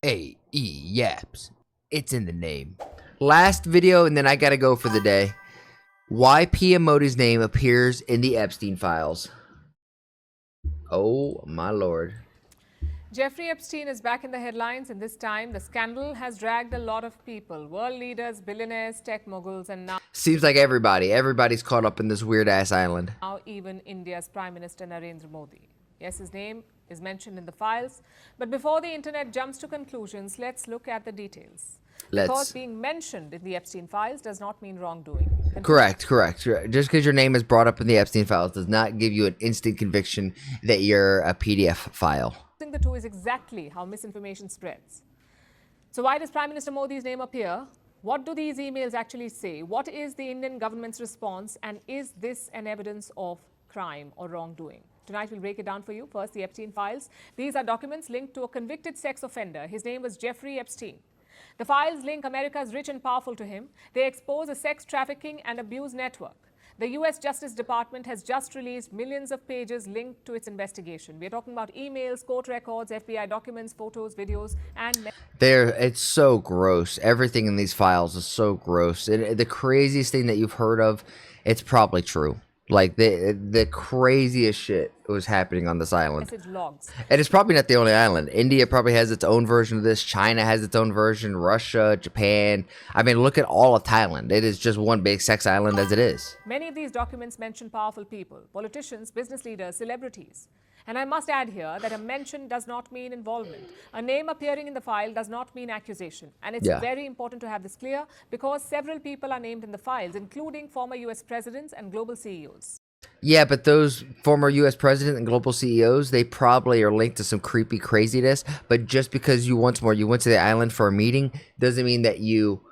Hey, yaps. It's in the name. Last video, and then I gotta go for the day. Why PM Modi's name appears in the Epstein files. Oh my lord. Jeffrey Epstein is back in the headlines, and this time the scandal has dragged a lot of people. World leaders, billionaires, tech moguls, and Seems like everybody's caught up in this weird ass island. now even India's Prime Minister Narendra Modi. Yes, his name is mentioned in the files. But before the internet jumps to conclusions, let's look at the details. Because being mentioned in the Epstein files does not mean wrongdoing. Correct. Just because your name is brought up in the Epstein files does not give you an instant conviction that you're a PDF file. The two is exactly how misinformation spreads. So why does Prime Minister Modi's name appear? What do these emails actually say? What is the Indian government's response? And is this an evidence of crime or wrongdoing? Tonight we'll break it down for you. First, the Epstein files. These are documents linked to a convicted sex offender. His name was Jeffrey Epstein. The files link America's rich and powerful to him. They expose a sex trafficking and abuse network. The U.S. Justice Department has just released millions of pages linked to its investigation. We're talking about emails, court records, FBI documents, photos, videos, and... It's so gross. Everything in these files is so gross. The craziest thing that you've heard of, it's probably true. Like, the craziest shit was happening on this island. Message logs. And it's probably not the only island. India probably has its own version of this. China has its own version. Russia, Japan. I mean, look at all of Thailand. It is just one big sex island as it is. Many of these documents mention powerful people, politicians, business leaders, celebrities. And I must add here that a mention does not mean involvement. A name appearing in the file does not mean accusation. And it's very important to have this clear because several people are named in the files, including former US presidents and global CEOs. Yeah, but those former U.S. president and global CEOs, they probably are linked to some creepy craziness. But just because you went to the island for a meeting doesn't mean that you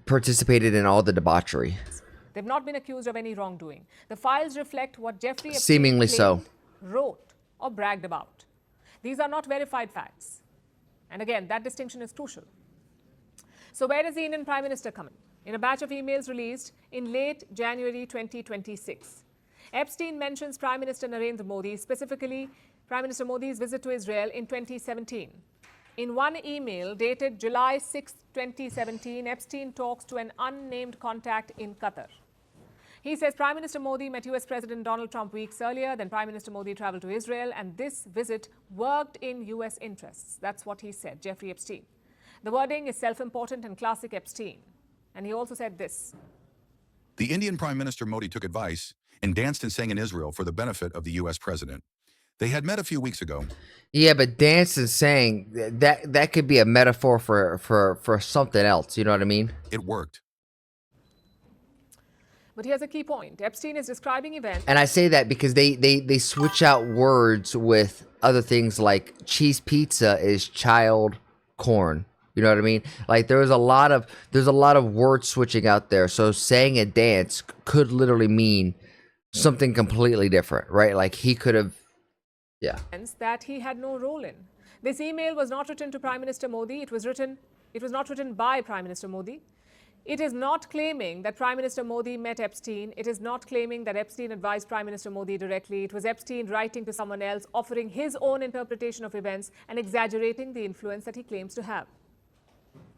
participated in all the debauchery. They've not been accused of any wrongdoing. The files reflect what Jeffrey Epstein seemingly so wrote or bragged about. These are not verified facts. And again, that distinction is crucial. So where does the Indian Prime Minister come in? In a batch of emails released in late January 2026. Epstein mentions Prime Minister Narendra Modi, specifically Prime Minister Modi's visit to Israel in 2017. In one email dated July 6, 2017, Epstein talks to an unnamed contact in Qatar. He says Prime Minister Modi met US President Donald Trump weeks earlier, then Prime Minister Modi traveled to Israel, and this visit worked in US interests. That's what he said, Jeffrey Epstein. The wording is self-important and classic Epstein. And he also said this. The Indian Prime Minister Modi took advice and danced and sang in Israel for the benefit of the US president. They had met a few weeks ago. Yeah, but dance and sang, that could be a metaphor for something else. You know what I mean? It worked. But here's a key point. Epstein is describing events. And I say that because they switch out words with other things like cheese pizza is child corn. You know what I mean? Like there's a lot of word switching out there. So saying a dance could literally mean something completely different, right? Like he could have, yeah. That he had no role in. This email was not written to Prime Minister Modi. It was not written by Prime Minister Modi. It is not claiming that Prime Minister Modi met Epstein. It is not claiming that Epstein advised Prime Minister Modi directly. It was Epstein writing to someone else, offering his own interpretation of events and exaggerating the influence that he claims to have.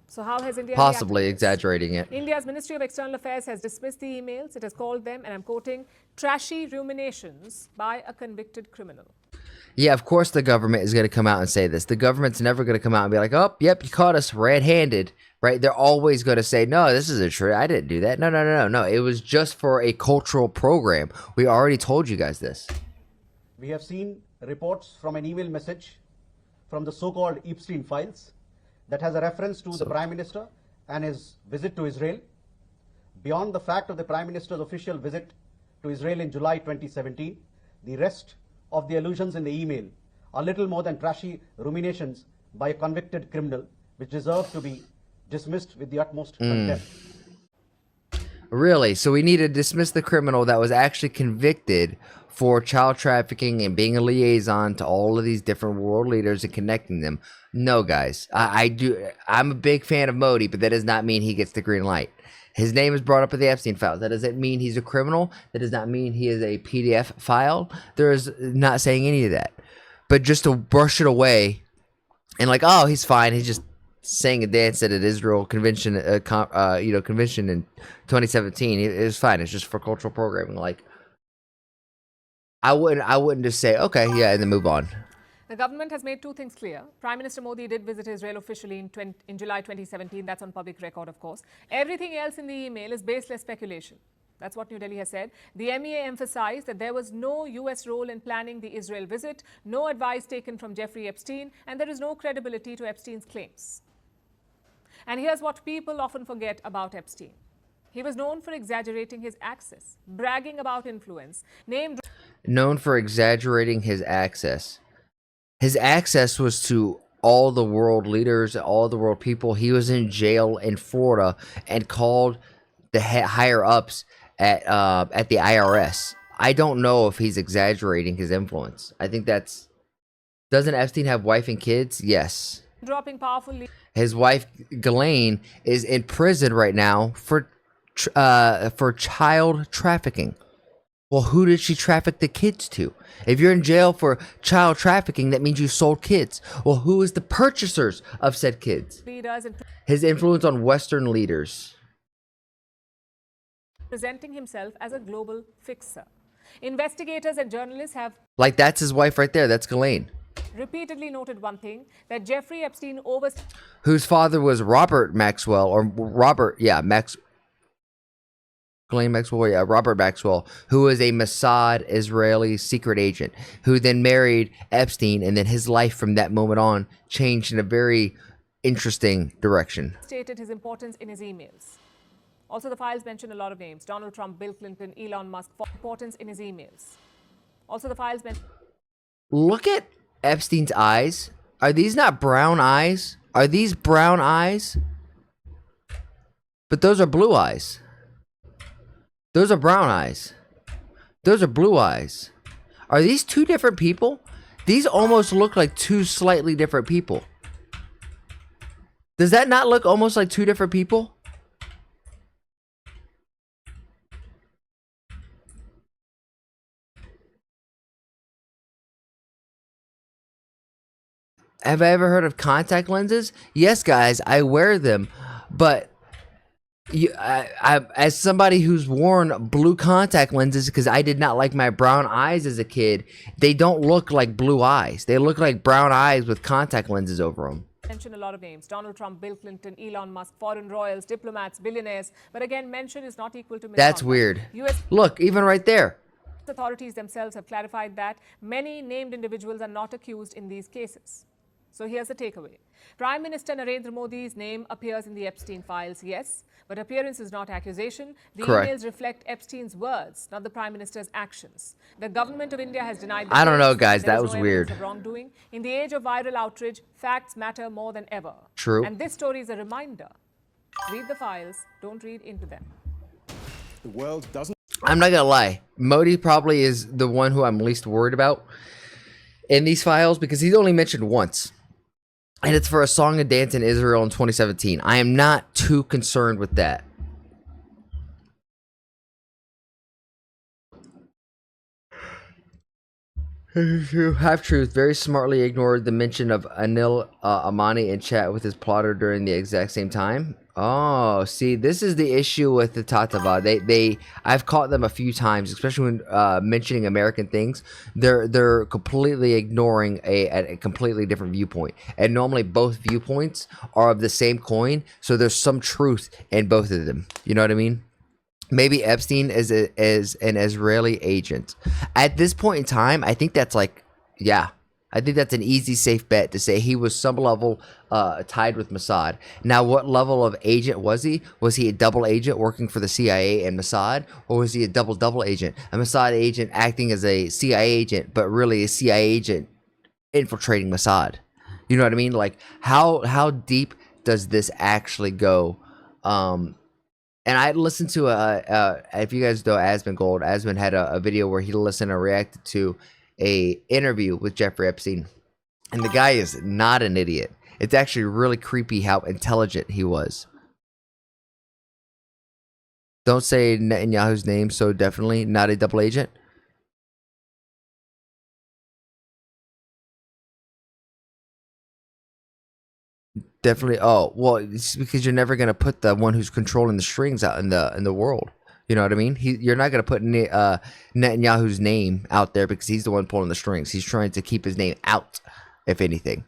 So how has India possibly exaggerating it? India's Ministry of External Affairs has dismissed the emails. It has called them, and I'm quoting, trashy ruminations by a convicted criminal. Yeah, of course the government is going to come out and say this. The government's never going to come out and be like, oh, yep, you caught us red-handed, right? They're always going to say, no, this isn't true. I didn't do that. No. It was just for a cultural program. We already told you guys this. We have seen reports from an email message from the so-called Epstein files that has a reference to the Prime Minister and his visit to Israel. Beyond the fact of the Prime Minister's official visit to Israel in July 2017, the rest of the allusions in the email are little more than trashy ruminations by a convicted criminal, which deserve to be dismissed with the utmost contempt. Really? So we need to dismiss the criminal that was actually convicted for child trafficking and being a liaison to all of these different world leaders and connecting them. No, guys. I'm a big fan of Modi, but that does not mean he gets the green light. His name is brought up in the Epstein files. That doesn't mean he's a criminal. That does not mean he is a PDF file. There is not saying any of that. but just to brush it away and like, oh, he's fine. He's just sang and danced at an Israel convention, convention in 2017. It was fine. It's just for cultural programming. Like, I wouldn't just say, okay, yeah, and then move on. The government has made two things clear. Prime Minister Modi did visit Israel officially in July 2017. That's on public record, of course. Everything else in the email is baseless speculation. That's what New Delhi has said. The MEA emphasized that there was no US role in planning the Israel visit, no advice taken from Jeffrey Epstein, and there is no credibility to Epstein's claims. And here's what people often forget about Epstein. He was known for exaggerating his access, bragging about influence, Known for exaggerating his access. His access was to all the world leaders, all the world people. He was in jail in Florida and called the higher ups at the IRS. I don't know if he's exaggerating his influence. I think that's... Doesn't Epstein have wife and kids? Yes. dropping powerful. His wife Ghislaine is in prison right now for child trafficking. Well, who did she traffic the kids to? If you're in jail for child trafficking, that means you sold kids. Well, who is the purchasers of said kids? Leaders and His influence on Western leaders. presenting himself as a global fixer. Investigators and journalists have Like, that's his wife right there. That's Ghislaine. repeatedly noted one thing, that Jeffrey Epstein overstayed Whose father was Robert Maxwell, or Robert, yeah, Ghislaine Maxwell, yeah, Robert Maxwell, who was a Mossad Israeli secret agent, who then married Epstein, and then his life from that moment on changed in a very interesting direction. his importance in his emails. Also, the files mention a lot of names: Donald Trump, Bill Clinton, Elon Musk, for importance in his emails. Also, the files mention Look at Epstein's eyes. Are these not brown eyes? Are these brown eyes? But those are blue eyes. Those are brown eyes. Those are blue eyes. Are these two different people? These almost look like two slightly different people. Does that not look almost like two different people? Have I ever heard of contact lenses? Yes, guys, I wear them, but as somebody who's worn blue contact lenses because I did not like my brown eyes as a kid, they don't look like blue eyes. They look like brown eyes with contact lenses over them. mention a lot of names: Donald Trump, Bill Clinton, Elon Musk, foreign royals, diplomats, billionaires. But again, mention is not equal to That's misconduct. weird. U.S. Look, even right there. authorities themselves have clarified that many named individuals are not accused in these cases. So here's the takeaway. Prime Minister Narendra Modi's name appears in the Epstein files, yes, but appearance is not accusation. The Correct. emails reflect Epstein's words, not the Prime Minister's actions. The government of India has denied. I don't know, claims. guys. There That is was no weird. evidence of wrongdoing. In the age of viral outrage, facts matter more than ever. True. And this story is a reminder. Read the files, don't read into them. The world doesn't. I'm not gonna lie. Modi probably is the one who I'm least worried about in these files because he's only mentioned once. And it's for a song and dance in Israel in 2017. I am not too concerned with that. Half Truth very smartly ignored the mention of Anil Amani in chat with his plotter during the exact same time. Oh, see, this is the issue with the Tatava. I've caught them a few times, especially when mentioning American things. They're completely ignoring a completely different viewpoint, and normally both viewpoints are of the same coin. So there's some truth in both of them. You know what I mean? Maybe Epstein is an Israeli agent. At this point in time, I think that's like, yeah. I think that's an easy, safe bet to say he was some level tied with Mossad. Now, what level of agent was he? Was he a double agent working for the CIA and Mossad? Or was he a double agent? A Mossad agent acting as a CIA agent, but really a CIA agent infiltrating Mossad. You know what I mean? Like, how deep does this actually go? And I listened to if you guys know Asmund Gold, Asmund had a video where he listened and reacted to a interview with Jeffrey Epstein, and the guy is not an idiot. It's actually really creepy how intelligent he was. Don't say Netanyahu's name, so definitely not a double agent. Definitely. Oh, well, it's because you're never gonna put the one who's controlling the strings out in the world. You know what I mean? You're not gonna put Netanyahu's name out there because he's the one pulling the strings. He's trying to keep his name out, if anything.